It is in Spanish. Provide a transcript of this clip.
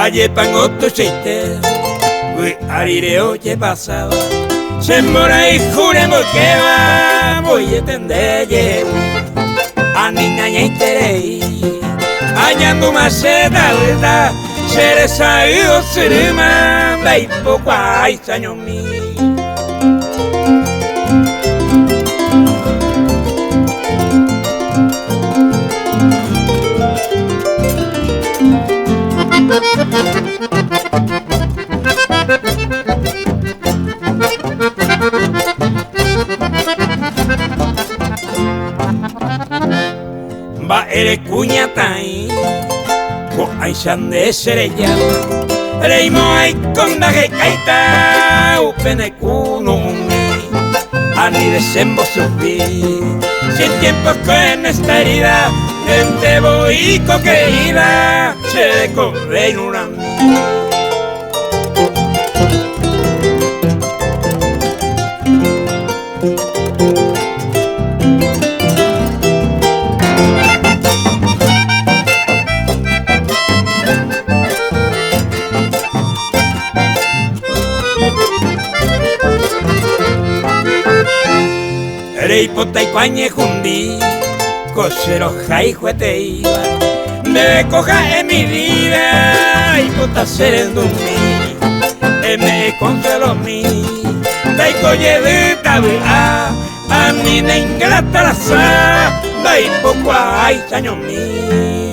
Aye pangoto cheite, we arireo ye pasaba. Se mora y juremos que va, voy a tendelle. A niña y terei, añando maceta verdad. Seré saído, seré manda y poco hay años mío. Va eres cuñatai, ko aishan de sereya, reimo ay conda que caita, upene kuno mi, ani desembo subí, sin tiempo con esta herida, gente voy coqueída, se corre en una mí. Rey pota y pañe jundi, cosero jai juete iba, me coja en mi vida y pota ser en dormir, me consuelo mi, dai colle de tabla, a mí me ingrata la sa, dai poco hay años mío.